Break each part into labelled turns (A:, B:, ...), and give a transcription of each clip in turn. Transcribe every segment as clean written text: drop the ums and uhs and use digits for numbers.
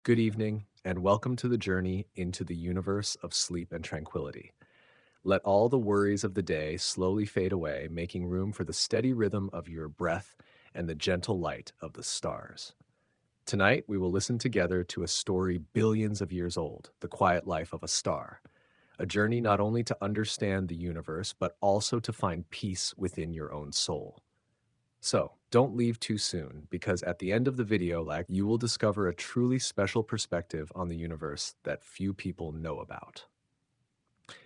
A: Good evening, and welcome to the journey into the universe of sleep and tranquility. Let all the worries of the day slowly fade away, making room for the steady rhythm of your breath and the gentle light of the stars. Tonight, we will listen together to a story billions of years old, The Quiet Life of a Star, a journey not only to understand the universe, but also to find peace within your own soul. So, don't leave too soon, because at the end of the video, you will discover a truly special perspective on the universe that few people know about.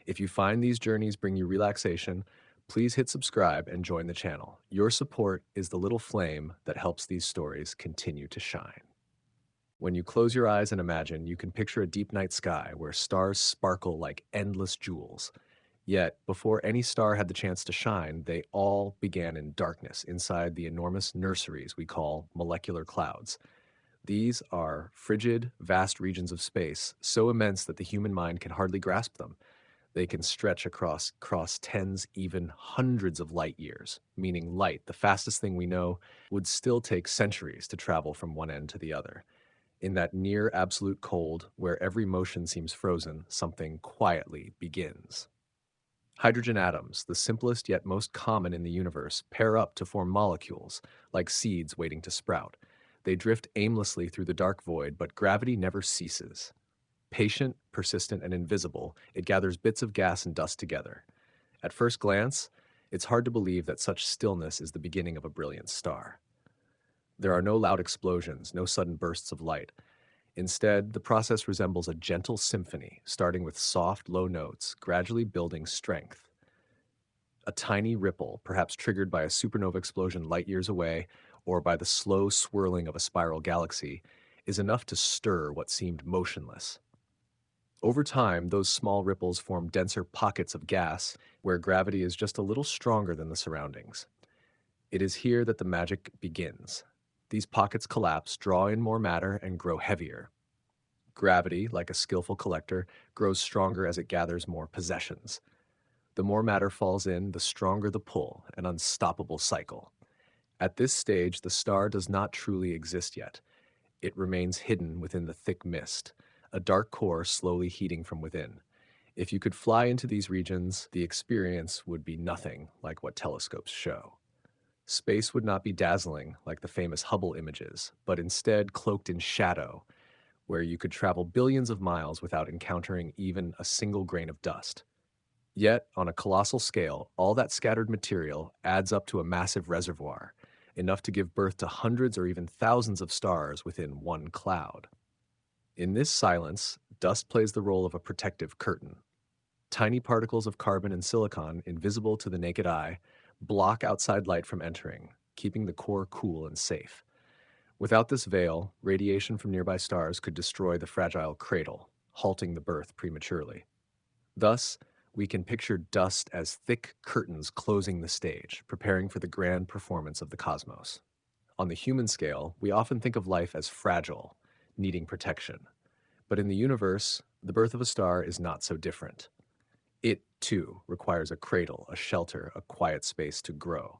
A: If you find these journeys bring you relaxation, please hit subscribe and join the channel. Your support is the little flame that helps these stories continue to shine. When you close your eyes and imagine, you can picture a deep night sky where stars sparkle like endless jewels. Yet, before any star had the chance to shine, they all began in darkness inside the enormous nurseries we call molecular clouds. These are frigid, vast regions of space, so immense that the human mind can hardly grasp them. They can stretch across tens, even hundreds of light years, meaning light, the fastest thing we know, would still take centuries to travel from one end to the other. In that near absolute cold, where every motion seems frozen, something quietly begins. Hydrogen atoms, the simplest yet most common in the universe, pair up to form molecules, like seeds waiting to sprout. They drift aimlessly through the dark void, but gravity never ceases. Patient, persistent, and invisible, it gathers bits of gas and dust together. At first glance, it's hard to believe that such stillness is the beginning of a brilliant star. There are no loud explosions, no sudden bursts of light. Instead, the process resembles a gentle symphony, starting with soft, low notes, gradually building strength. A tiny ripple, perhaps triggered by a supernova explosion light years away or by the slow swirling of a spiral galaxy, is enough to stir what seemed motionless. Over time, those small ripples form denser pockets of gas where gravity is just a little stronger than the surroundings. It is here that the magic begins. These pockets collapse, draw in more matter, and grow heavier. Gravity, like a skillful collector, grows stronger as it gathers more possessions. The more matter falls in, the stronger the pull, an unstoppable cycle. At this stage, the star does not truly exist yet. It remains hidden within the thick mist, a dark core slowly heating from within. If you could fly into these regions, the experience would be nothing like what telescopes show. Space would not be dazzling like the famous Hubble images, but instead cloaked in shadow, where you could travel billions of miles without encountering even a single grain of dust. Yet, on a colossal scale, all that scattered material adds up to a massive reservoir, enough to give birth to hundreds or even thousands of stars within one cloud. In this silence, dust plays the role of a protective curtain. Tiny particles of carbon and silicon, invisible to the naked eye, block outside light from entering, keeping the core cool and safe. Without this veil, radiation from nearby stars could destroy the fragile cradle, halting the birth prematurely. Thus, we can picture dust as thick curtains closing the stage, preparing for the grand performance of the cosmos. On the human scale, we often think of life as fragile, needing protection. But in the universe, the birth of a star is not so different. It, too, requires a cradle, a shelter, a quiet space to grow.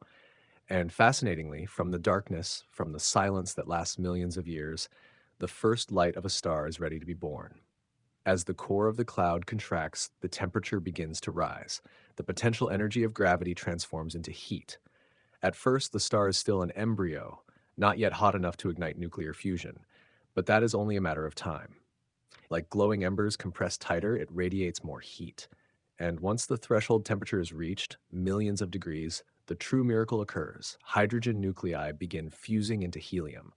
A: And fascinatingly, from the darkness, from the silence that lasts millions of years, the first light of a star is ready to be born. As the core of the cloud contracts, the temperature begins to rise. The potential energy of gravity transforms into heat. At first, the star is still an embryo, not yet hot enough to ignite nuclear fusion. But that is only a matter of time. Like glowing embers compressed tighter, it radiates more heat. And once the threshold temperature is reached, millions of degrees, the true miracle occurs. Hydrogen nuclei begin fusing into helium.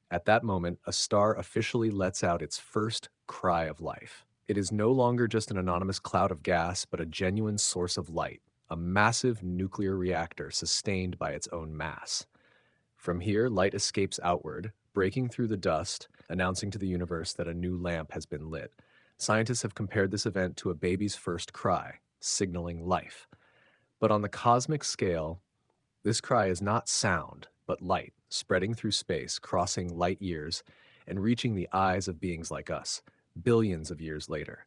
A: At that moment, a star officially lets out its first cry of life. It is no longer just an anonymous cloud of gas, but a genuine source of light, a massive nuclear reactor sustained by its own mass. From here, light escapes outward, breaking through the dust, announcing to the universe that a new lamp has been lit. Scientists have compared this event to a baby's first cry, signaling life. But on the cosmic scale, this cry is not sound, but light, spreading through space, crossing light years, and reaching the eyes of beings like us, billions of years later.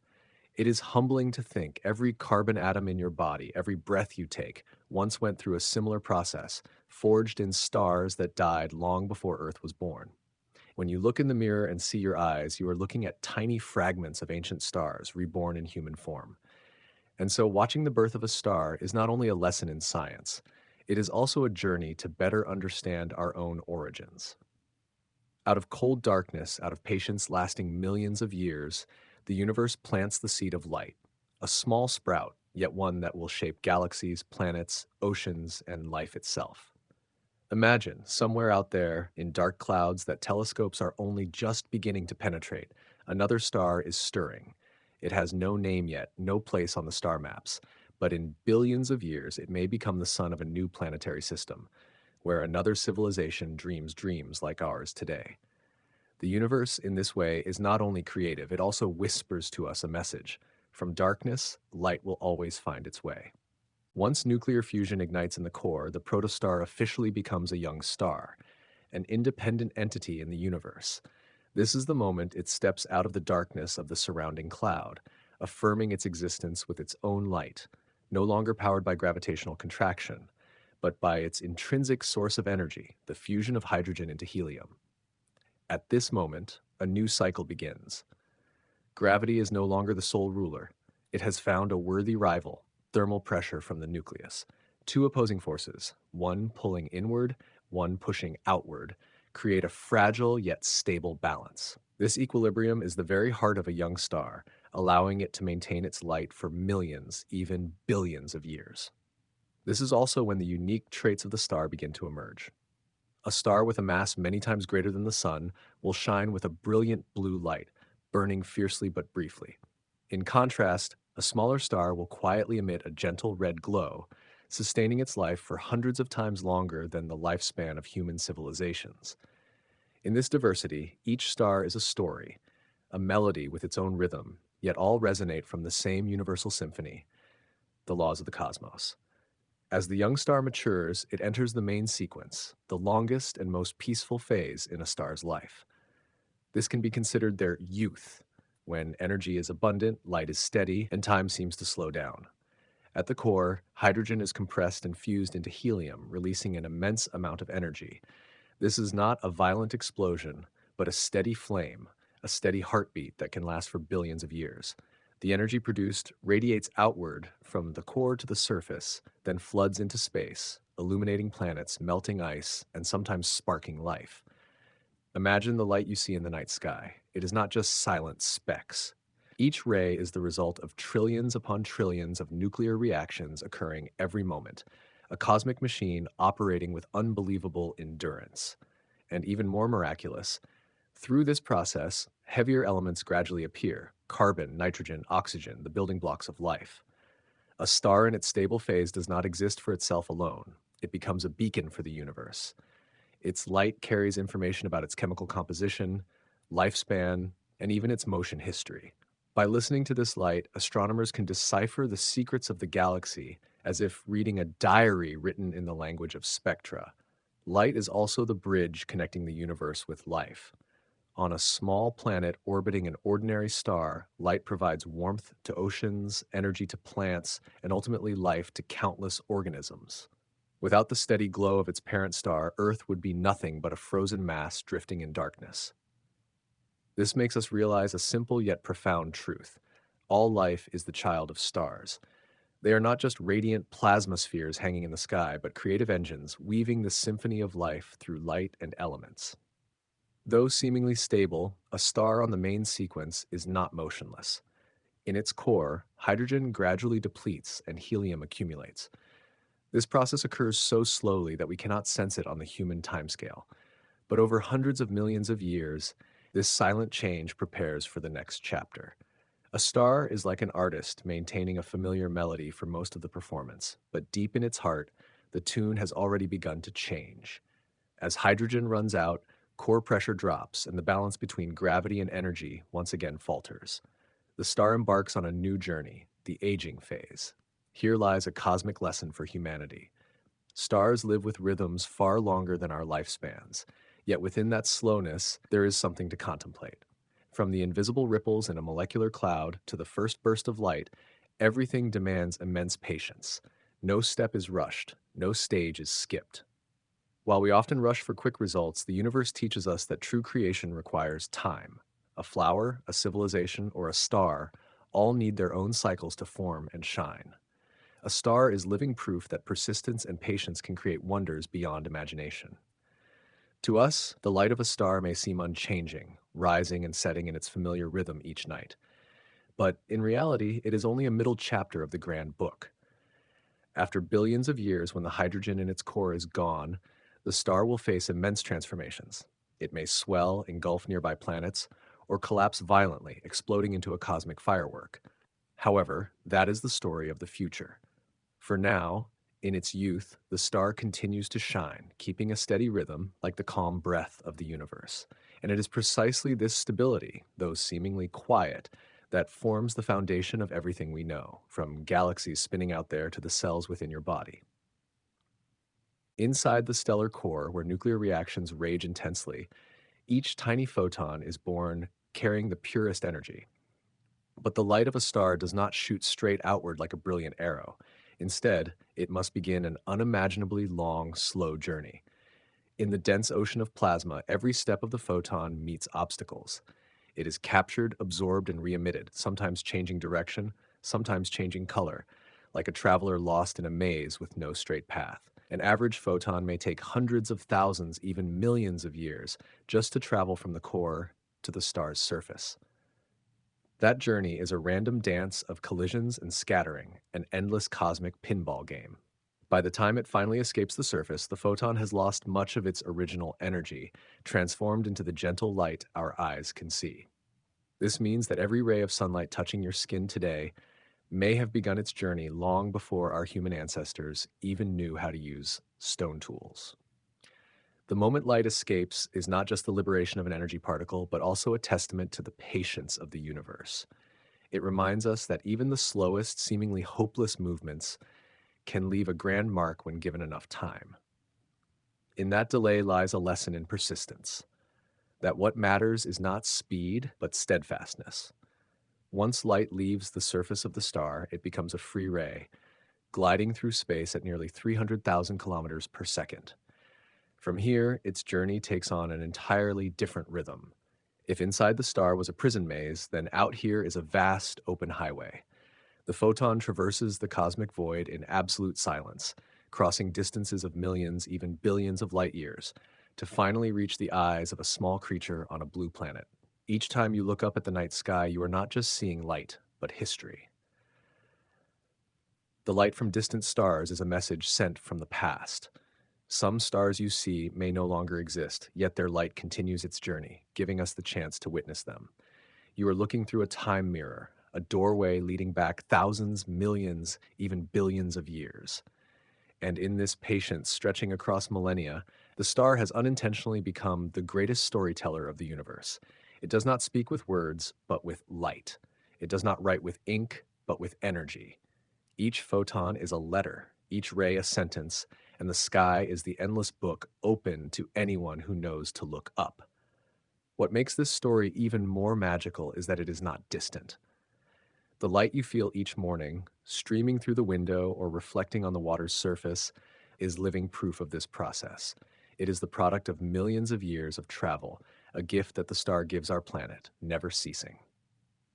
A: It is humbling to think every carbon atom in your body, every breath you take, once went through a similar process, forged in stars that died long before Earth was born. When you look in the mirror and see your eyes, you are looking at tiny fragments of ancient stars reborn in human form. And so, watching the birth of a star is not only a lesson in science, it is also a journey to better understand our own origins. Out of cold darkness, out of patience lasting millions of years, the universe plants the seed of light, a small sprout, yet one that will shape galaxies, planets, oceans, and life itself. Imagine, somewhere out there in dark clouds that telescopes are only just beginning to penetrate, another star is stirring. It has no name yet, no place on the star maps, but in billions of years it may become the sun of a new planetary system, where another civilization dreams dreams like ours today. The universe, in this way, is not only creative, it also whispers to us a message. From darkness, light will always find its way. Once nuclear fusion ignites in the core, the protostar officially becomes a young star, an independent entity in the universe. This is the moment it steps out of the darkness of the surrounding cloud, affirming its existence with its own light, no longer powered by gravitational contraction, but by its intrinsic source of energy, the fusion of hydrogen into helium. At this moment, a new cycle begins. Gravity is no longer the sole ruler. It has found a worthy rival, thermal pressure from the nucleus. Two opposing forces, one pulling inward, one pushing outward, create a fragile yet stable balance. This equilibrium is the very heart of a young star, allowing it to maintain its light for millions, even billions of years. This is also when the unique traits of the star begin to emerge. A star with a mass many times greater than the sun will shine with a brilliant blue light, burning fiercely but briefly. In contrast, a smaller star will quietly emit a gentle red glow, sustaining its life for hundreds of times longer than the lifespan of human civilizations. In this diversity, each star is a story, a melody with its own rhythm, yet all resonate from the same universal symphony, the laws of the cosmos. As the young star matures, it enters the main sequence, the longest and most peaceful phase in a star's life. This can be considered their youth, when energy is abundant, light is steady, and time seems to slow down. At the core, hydrogen is compressed and fused into helium, releasing an immense amount of energy. This is not a violent explosion, but a steady flame, a steady heartbeat that can last for billions of years. The energy produced radiates outward from the core to the surface, then floods into space, illuminating planets, melting ice, and sometimes sparking life. Imagine the light you see in the night sky. It is not just silent specks. Each ray is the result of trillions upon trillions of nuclear reactions occurring every moment, a cosmic machine operating with unbelievable endurance. And even more miraculous, through this process, heavier elements gradually appear: carbon, nitrogen, oxygen, the building blocks of life. A star in its stable phase does not exist for itself alone. It becomes a beacon for the universe. Its light carries information about its chemical composition, lifespan, and even its motion history. By listening to this light, astronomers can decipher the secrets of the galaxy as if reading a diary written in the language of spectra. Light is also the bridge connecting the universe with life. On a small planet orbiting an ordinary star, light provides warmth to oceans, energy to plants, and ultimately life to countless organisms. Without the steady glow of its parent star, Earth would be nothing but a frozen mass drifting in darkness. This makes us realize a simple yet profound truth. All life is the child of stars. They are not just radiant plasma spheres hanging in the sky, but creative engines weaving the symphony of life through light and elements. Though seemingly stable, a star on the main sequence is not motionless. In its core, hydrogen gradually depletes and helium accumulates. This process occurs so slowly that we cannot sense it on the human timescale. But over hundreds of millions of years, this silent change prepares for the next chapter. A star is like an artist maintaining a familiar melody for most of the performance, but deep in its heart, the tune has already begun to change. As hydrogen runs out, core pressure drops, and the balance between gravity and energy once again falters. The star embarks on a new journey, the aging phase. Here lies a cosmic lesson for humanity. Stars live with rhythms far longer than our lifespans, yet within that slowness, there is something to contemplate. From the invisible ripples in a molecular cloud to the first burst of light, everything demands immense patience. No step is rushed, no stage is skipped. While we often rush for quick results, the universe teaches us that true creation requires time. A flower, a civilization, or a star all need their own cycles to form and shine. A star is living proof that persistence and patience can create wonders beyond imagination. To us, the light of a star may seem unchanging, rising and setting in its familiar rhythm each night. But in reality, it is only a middle chapter of the grand book. After billions of years, when the hydrogen in its core is gone, the star will face immense transformations. It may swell, engulf nearby planets, or collapse violently, exploding into a cosmic firework. However, that is the story of the future. For now, in its youth, the star continues to shine, keeping a steady rhythm like the calm breath of the universe. And it is precisely this stability, though seemingly quiet, that forms the foundation of everything we know, from galaxies spinning out there to the cells within your body. Inside the stellar core, where nuclear reactions rage intensely, each tiny photon is born carrying the purest energy. But the light of a star does not shoot straight outward like a brilliant arrow. Instead, it must begin an unimaginably long, slow journey. In the dense ocean of plasma, every step of the photon meets obstacles. It is captured, absorbed, and re-emitted, sometimes changing direction, sometimes changing color, like a traveler lost in a maze with no straight path. An average photon may take hundreds of thousands, even millions of years, just to travel from the core to the star's surface. That journey is a random dance of collisions and scattering, an endless cosmic pinball game. By the time it finally escapes the surface, the photon has lost much of its original energy, transformed into the gentle light our eyes can see. This means that every ray of sunlight touching your skin today may have begun its journey long before our human ancestors even knew how to use stone tools. The moment light escapes is not just the liberation of an energy particle, but also a testament to the patience of the universe. It reminds us that even the slowest, seemingly hopeless movements can leave a grand mark when given enough time. In that delay lies a lesson in persistence, that what matters is not speed, but steadfastness. Once light leaves the surface of the star, it becomes a free ray, gliding through space at nearly 300,000 kilometers per second. From here, its journey takes on an entirely different rhythm. If inside the star was a prison maze, then out here is a vast open highway. The photon traverses the cosmic void in absolute silence, crossing distances of millions, even billions of light years, to finally reach the eyes of a small creature on a blue planet. Each time you look up at the night sky, you are not just seeing light, but history. The light from distant stars is a message sent from the past. Some stars you see may no longer exist, yet their light continues its journey, giving us the chance to witness them. You are looking through a time mirror, a doorway leading back thousands, millions, even billions of years. And in this patience stretching across millennia, the star has unintentionally become the greatest storyteller of the universe. It does not speak with words, but with light. It does not write with ink, but with energy. Each photon is a letter, each ray a sentence, and the sky is the endless book open to anyone who knows to look up. What makes this story even more magical is that it is not distant. The light you feel each morning, streaming through the window or reflecting on the water's surface, is living proof of this process. It is the product of millions of years of travel, a gift that the star gives our planet, never ceasing.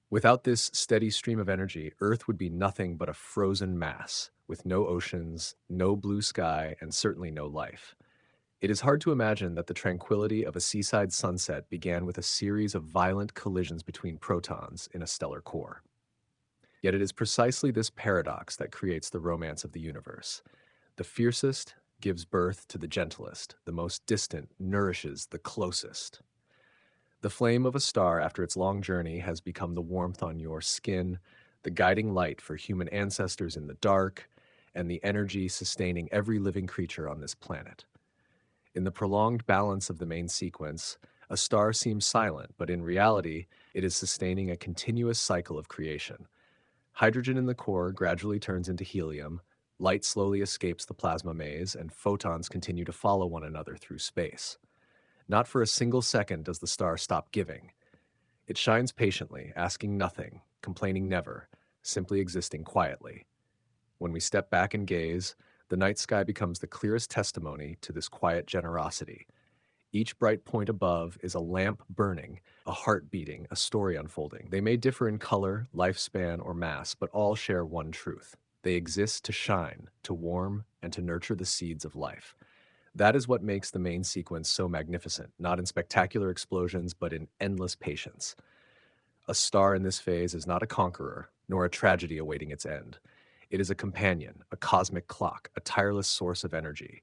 A: Without this steady stream of energy, Earth would be nothing but a frozen mass, with no oceans, no blue sky, and certainly no life. It is hard to imagine that the tranquility of a seaside sunset began with a series of violent collisions between protons in a stellar core. Yet it is precisely this paradox that creates the romance of the universe. The fiercest gives birth to the gentlest, the most distant nourishes the closest. The flame of a star after its long journey has become the warmth on your skin, the guiding light for human ancestors in the dark, and the energy sustaining every living creature on this planet. In the prolonged balance of the main sequence, a star seems silent, but in reality, it is sustaining a continuous cycle of creation. Hydrogen in the core gradually turns into helium, light slowly escapes the plasma maze, and photons continue to follow one another through space. Not for a single second does the star stop giving. It shines patiently, asking nothing, complaining never, simply existing quietly. When we step back and gaze, The night sky becomes the clearest testimony to this quiet generosity. Each bright point above is a lamp burning, a heart beating, a story unfolding. They may differ in color, lifespan, or mass, but all share one truth. They exist to shine, to warm, and to nurture the seeds of life. That is what makes the main sequence so magnificent, not in spectacular explosions, but in endless patience. A star in this phase is not a conqueror, nor a tragedy awaiting its end. It is a companion, a cosmic clock, a tireless source of energy.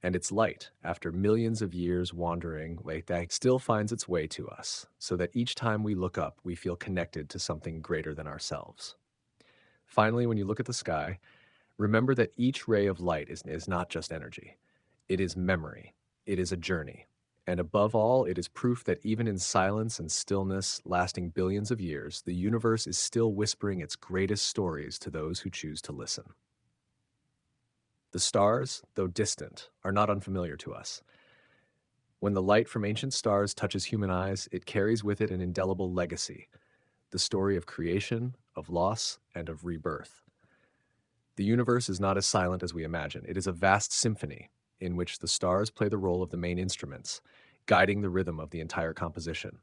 A: And its light, after millions of years wandering like that, still finds its way to us, so that each time we look up, we feel connected to something greater than ourselves. Finally, when you look at the sky, remember that each ray of light is not just energy. It is memory. It is a journey. And above all, it is proof that even in silence and stillness lasting billions of years, the universe is still whispering its greatest stories to those who choose to listen. The stars, though distant, are not unfamiliar to us. When the light from ancient stars touches human eyes, it carries with it an indelible legacy, the story of creation, of loss, and of rebirth. The universe is not as silent as we imagine. It is a vast symphony in which the stars play the role of the main instruments, guiding the rhythm of the entire composition.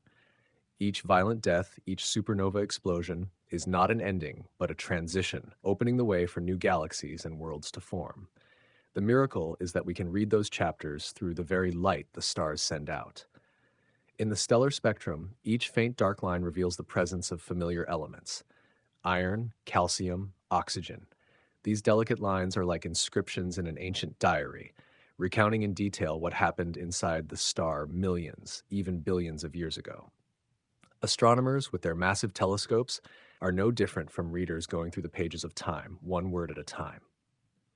A: Each violent death, each supernova explosion, is not an ending, but a transition, opening the way for new galaxies and worlds to form. The miracle is that we can read those chapters through the very light the stars send out. In the stellar spectrum, each faint dark line reveals the presence of familiar elements: iron, calcium, oxygen. These delicate lines are like inscriptions in an ancient diary, recounting in detail what happened inside the star millions, even billions of years ago. Astronomers, with their massive telescopes, are no different from readers going through the pages of time, one word at a time.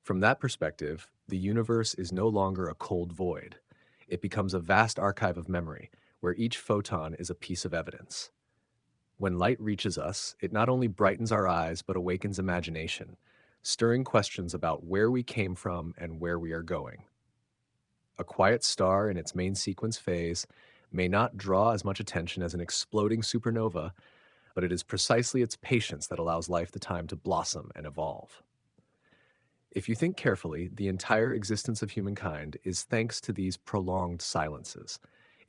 A: From that perspective, the universe is no longer a cold void. It becomes a vast archive of memory, where each photon is a piece of evidence. When light reaches us, it not only brightens our eyes but awakens imagination, stirring questions about where we came from and where we are going. A quiet star in its main sequence phase may not draw as much attention as an exploding supernova, but it is precisely its patience that allows life the time to blossom and evolve. If you think carefully, the entire existence of humankind is thanks to these prolonged silences.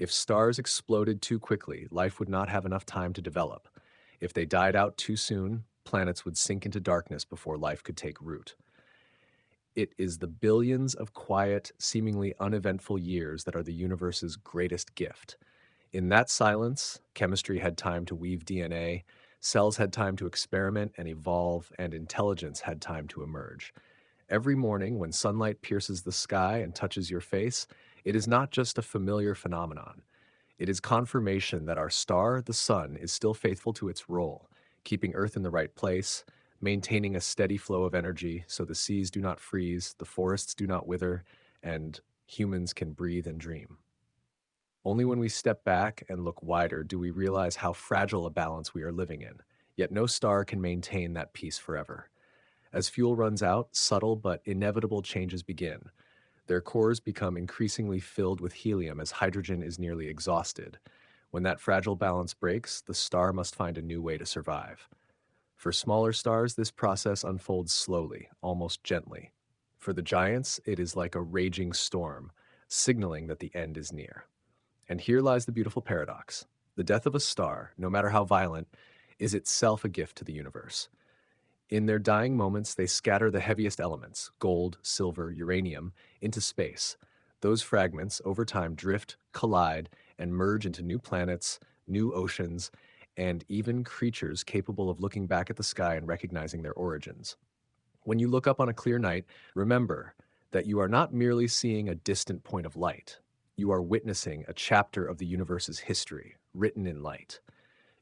A: If stars exploded too quickly, life would not have enough time to develop. If they died out too soon, planets would sink into darkness before life could take root. It is the billions of quiet, seemingly uneventful years that are the universe's greatest gift. In that silence, chemistry had time to weave DNA, cells had time to experiment and evolve, and intelligence had time to emerge. Every morning, when sunlight pierces the sky and touches your face, it is not just a familiar phenomenon. It is confirmation that our star, the sun, is still faithful to its role, keeping Earth in the right place, maintaining a steady flow of energy so the seas do not freeze, the forests do not wither, and humans can breathe and dream. Only when we step back and look wider do we realize how fragile a balance we are living in, yet no star can maintain that peace forever. As fuel runs out, subtle but inevitable changes begin. Their cores become increasingly filled with helium as hydrogen is nearly exhausted. When that fragile balance breaks, the star must find a new way to survive. For smaller stars, this process unfolds slowly, almost gently. For the giants, it is like a raging storm, signaling that the end is near. And here lies the beautiful paradox. The death of a star, no matter how violent, is itself a gift to the universe. In their dying moments, they scatter the heaviest elements, gold, silver, uranium, into space. Those fragments, over time, drift, collide, and merge into new planets, new oceans, and even creatures capable of looking back at the sky and recognizing their origins. When you look up on a clear night, remember that you are not merely seeing a distant point of light. You are witnessing a chapter of the universe's history, written in light.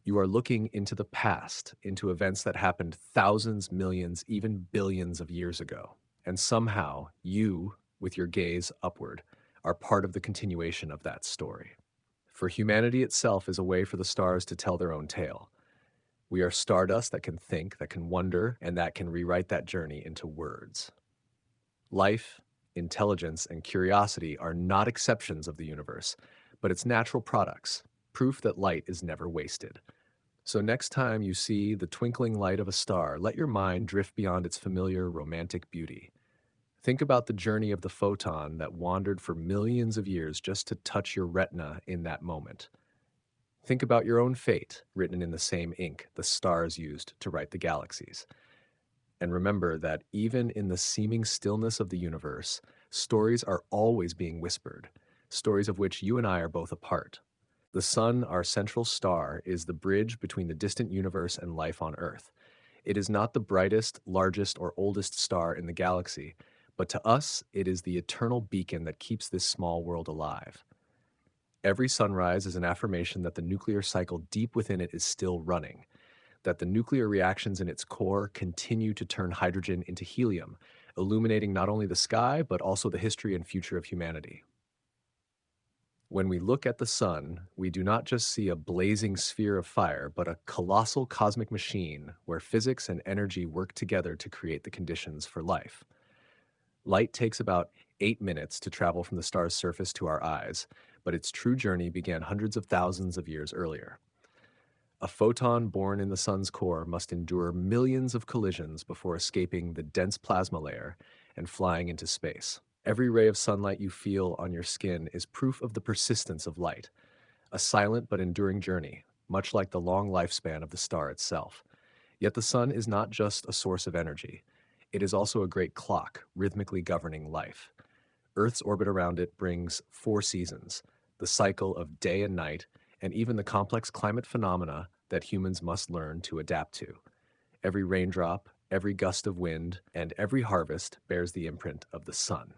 A: You are looking into the past, into events that happened thousands, millions, even billions of years ago. And somehow, you, with your gaze upward, are part of the continuation of that story. For humanity itself is a way for the stars to tell their own tale. We are stardust that can think, that can wonder, and that can rewrite that journey into words. Life, intelligence, and curiosity are not exceptions of the universe, but its natural products, proof that light is never wasted. So next time you see the twinkling light of a star, let your mind drift beyond its familiar romantic beauty. Think about the journey of the photon that wandered for millions of years just to touch your retina in that moment. Think about your own fate, written in the same ink the stars used to write the galaxies. And remember that even in the seeming stillness of the universe, stories are always being whispered, stories of which you and I are both a part. The sun, our central star, is the bridge between the distant universe and life on Earth. It is not the brightest, largest, or oldest star in the galaxy, but to us, it is the eternal beacon that keeps this small world alive. Every sunrise is an affirmation that the nuclear cycle deep within it is still running, that the nuclear reactions in its core continue to turn hydrogen into helium, illuminating not only the sky, but also the history and future of humanity. When we look at the sun, we do not just see a blazing sphere of fire, but a colossal cosmic machine where physics and energy work together to create the conditions for life. Light takes about 8 minutes to travel from the star's surface to our eyes, but its true journey began hundreds of thousands of years earlier. A photon born in the sun's core must endure millions of collisions before escaping the dense plasma layer and flying into space. Every ray of sunlight you feel on your skin is proof of the persistence of light, a silent but enduring journey, much like the long lifespan of the star itself. Yet the sun is not just a source of energy. It is also a great clock, rhythmically governing life. Earth's orbit around it brings 4 seasons, the cycle of day and night, and even the complex climate phenomena that humans must learn to adapt to. Every raindrop, every gust of wind, and every harvest bears the imprint of the sun.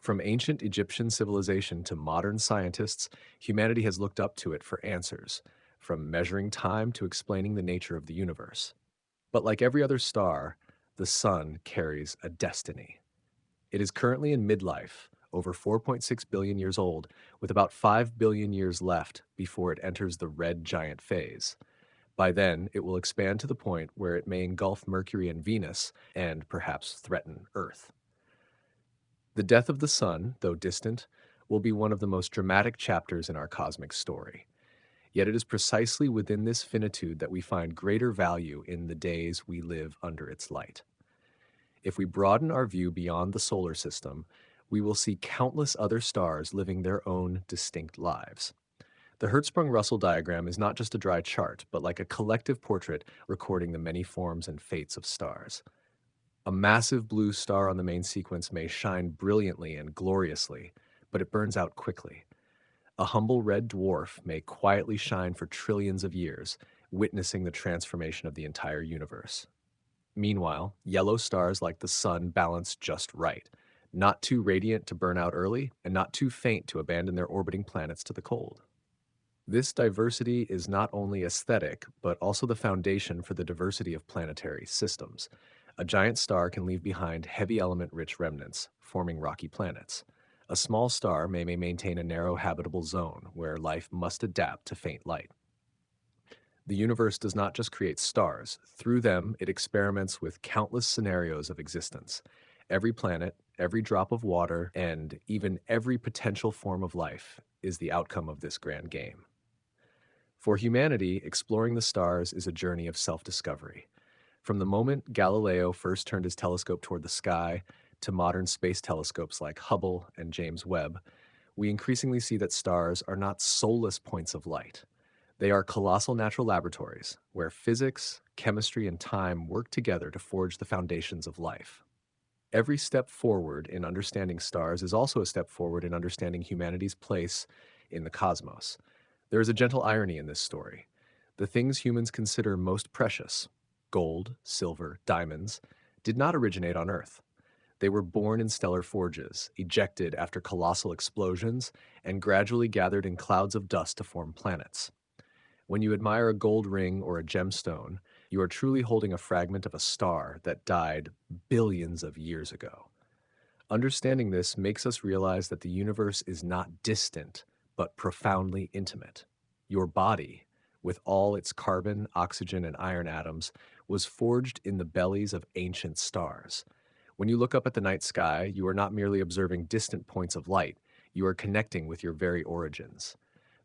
A: From ancient Egyptian civilization to modern scientists, humanity has looked up to it for answers, from measuring time to explaining the nature of the universe. But like every other star, the sun carries a destiny. It is currently in midlife, over 4.6 billion years old, with about 5 billion years left before it enters the red giant phase. By then, it will expand to the point where it may engulf Mercury and Venus and perhaps threaten Earth. The death of the sun, though distant, will be one of the most dramatic chapters in our cosmic story. Yet it is precisely within this finitude that we find greater value in the days we live under its light. If we broaden our view beyond the solar system, we will see countless other stars living their own distinct lives. The Hertzsprung-Russell diagram is not just a dry chart, but like a collective portrait recording the many forms and fates of stars. A massive blue star on the main sequence may shine brilliantly and gloriously, but it burns out quickly. A humble red dwarf may quietly shine for trillions of years, witnessing the transformation of the entire universe. Meanwhile, yellow stars like the sun balance just right, not too radiant to burn out early, and not too faint to abandon their orbiting planets to the cold. This diversity is not only aesthetic, but also the foundation for the diversity of planetary systems. A giant star can leave behind heavy element-rich remnants, forming rocky planets. A small star may maintain a narrow habitable zone where life must adapt to faint light. The universe does not just create stars. Through them, it experiments with countless scenarios of existence. Every planet, every drop of water, and even every potential form of life is the outcome of this grand game. For humanity, exploring the stars is a journey of self-discovery. From the moment Galileo first turned his telescope toward the sky to modern space telescopes like Hubble and James Webb, we increasingly see that stars are not soulless points of light. They are colossal natural laboratories where physics, chemistry, and time work together to forge the foundations of life. Every step forward in understanding stars is also a step forward in understanding humanity's place in the cosmos. There is a gentle irony in this story. The things humans consider most precious, gold, silver, diamonds, did not originate on Earth. They were born in stellar forges, ejected after colossal explosions, and gradually gathered in clouds of dust to form planets. When you admire a gold ring or a gemstone, you are truly holding a fragment of a star that died billions of years ago. Understanding this makes us realize that the universe is not distant, but profoundly intimate. Your body, with all its carbon, oxygen, and iron atoms, was forged in the bellies of ancient stars. When you look up at the night sky, you are not merely observing distant points of light, you are connecting with your very origins.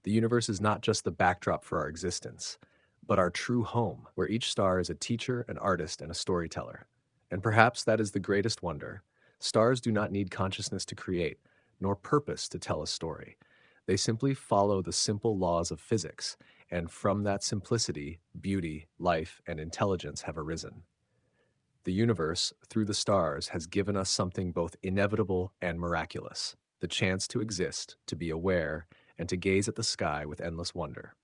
A: The universe is not just the backdrop for our existence, but our true home, where each star is a teacher, an artist, and a storyteller. And perhaps that is the greatest wonder. Stars do not need consciousness to create, nor purpose to tell a story. They simply follow the simple laws of physics, and from that simplicity, beauty, life, and intelligence have arisen. The universe, through the stars, has given us something both inevitable and miraculous: the chance to exist, to be aware, and to gaze at the sky with endless wonder.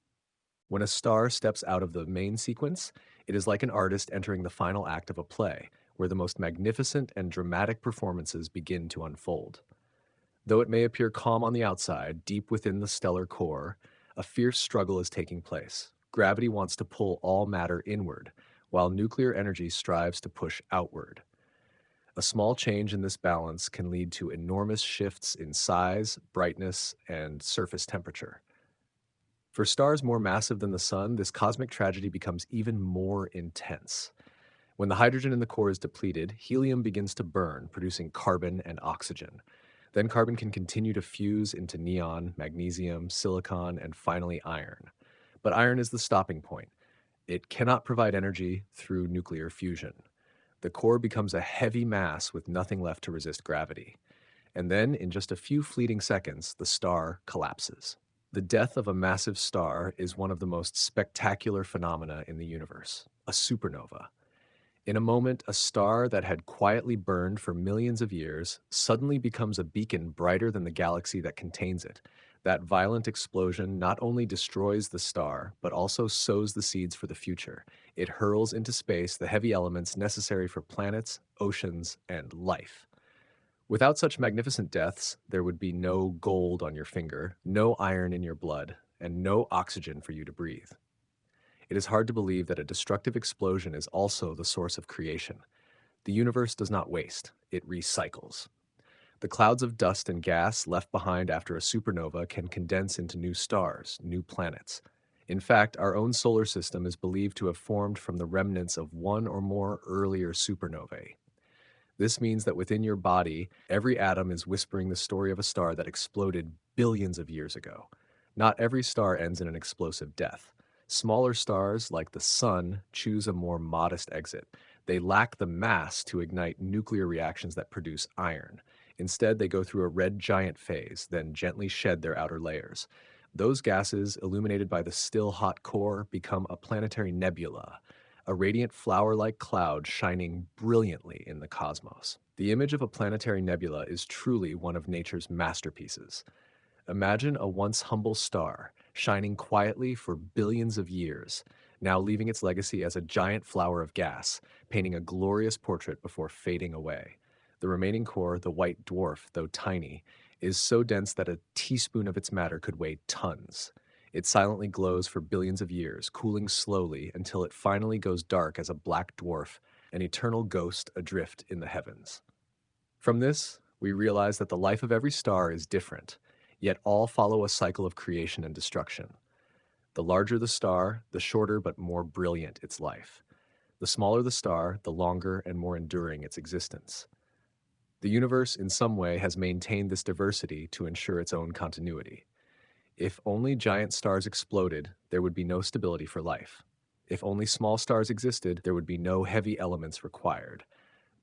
A: When a star steps out of the main sequence, it is like an artist entering the final act of a play, where the most magnificent and dramatic performances begin to unfold. Though it may appear calm on the outside, deep within the stellar core, a fierce struggle is taking place. Gravity wants to pull all matter inward, while nuclear energy strives to push outward. A small change in this balance can lead to enormous shifts in size, brightness, and surface temperature. For stars more massive than the sun, this cosmic tragedy becomes even more intense. When the hydrogen in the core is depleted, helium begins to burn, producing carbon and oxygen. Then carbon can continue to fuse into neon, magnesium, silicon, and finally iron. But iron is the stopping point. It cannot provide energy through nuclear fusion. The core becomes a heavy mass with nothing left to resist gravity. And then, in just a few fleeting seconds, the star collapses. The death of a massive star is one of the most spectacular phenomena in the universe, a supernova. In a moment, a star that had quietly burned for millions of years suddenly becomes a beacon brighter than the galaxy that contains it. That violent explosion not only destroys the star, but also sows the seeds for the future. It hurls into space the heavy elements necessary for planets, oceans, and life. Without such magnificent deaths, there would be no gold on your finger, no iron in your blood, and no oxygen for you to breathe. It is hard to believe that a destructive explosion is also the source of creation. The universe does not waste, it recycles. The clouds of dust and gas left behind after a supernova can condense into new stars, new planets. In fact, our own solar system is believed to have formed from the remnants of one or more earlier supernovae. This means that within your body, every atom is whispering the story of a star that exploded billions of years ago. Not every star ends in an explosive death. Smaller stars, like the Sun, choose a more modest exit. They lack the mass to ignite nuclear reactions that produce iron. Instead, they go through a red giant phase, then gently shed their outer layers. Those gases, illuminated by the still hot core, become a planetary nebula, a radiant flower-like cloud shining brilliantly in the cosmos. The image of a planetary nebula is truly one of nature's masterpieces. Imagine a once humble star, shining quietly for billions of years, now leaving its legacy as a giant flower of gas, painting a glorious portrait before fading away. The remaining core, the white dwarf, though tiny, is so dense that a teaspoon of its matter could weigh tons. It silently glows for billions of years, cooling slowly until it finally goes dark as a black dwarf, an eternal ghost adrift in the heavens. From this, we realize that the life of every star is different, yet all follow a cycle of creation and destruction. The larger the star, the shorter but more brilliant its life. The smaller the star, the longer and more enduring its existence. The universe, in some way, has maintained this diversity to ensure its own continuity. If only giant stars exploded, there would be no stability for life. If only small stars existed, there would be no heavy elements required.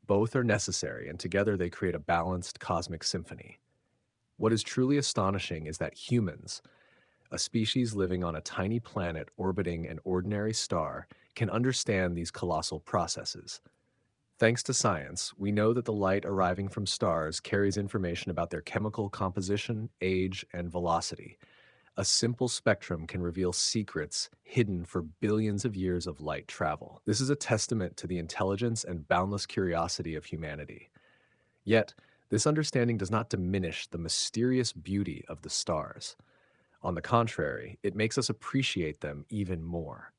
A: Both are necessary, and together they create a balanced cosmic symphony. What is truly astonishing is that humans, a species living on a tiny planet orbiting an ordinary star, can understand these colossal processes. Thanks to science, we know that the light arriving from stars carries information about their chemical composition, age, and velocity. A simple spectrum can reveal secrets hidden for billions of years of light travel. This is a testament to the intelligence and boundless curiosity of humanity. Yet, this understanding does not diminish the mysterious beauty of the stars. On the contrary, it makes us appreciate them even more.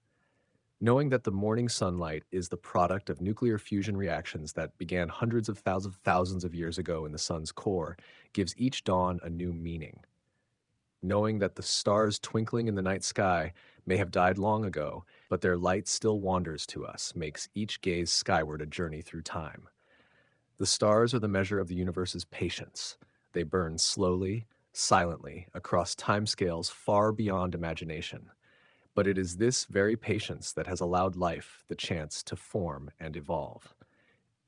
A: Knowing that the morning sunlight is the product of nuclear fusion reactions that began hundreds of thousands of years ago in the sun's core gives each dawn a new meaning. Knowing that the stars twinkling in the night sky may have died long ago, but their light still wanders to us, makes each gaze skyward a journey through time. The stars are the measure of the universe's patience. They burn slowly, silently, across timescales far beyond imagination. But it is this very patience that has allowed life the chance to form and evolve.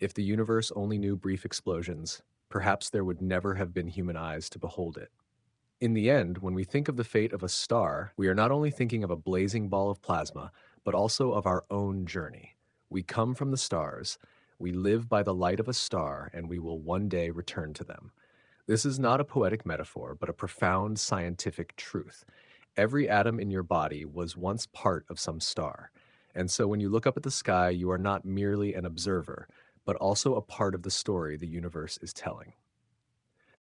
A: If the universe only knew brief explosions, perhaps there would never have been human eyes to behold it. In the end, when we think of the fate of a star, we are not only thinking of a blazing ball of plasma, but also of our own journey. We come from the stars, we live by the light of a star, and we will one day return to them. This is not a poetic metaphor, but a profound scientific truth. Every atom in your body was once part of some star. And so when you look up at the sky, you are not merely an observer, but also a part of the story the universe is telling.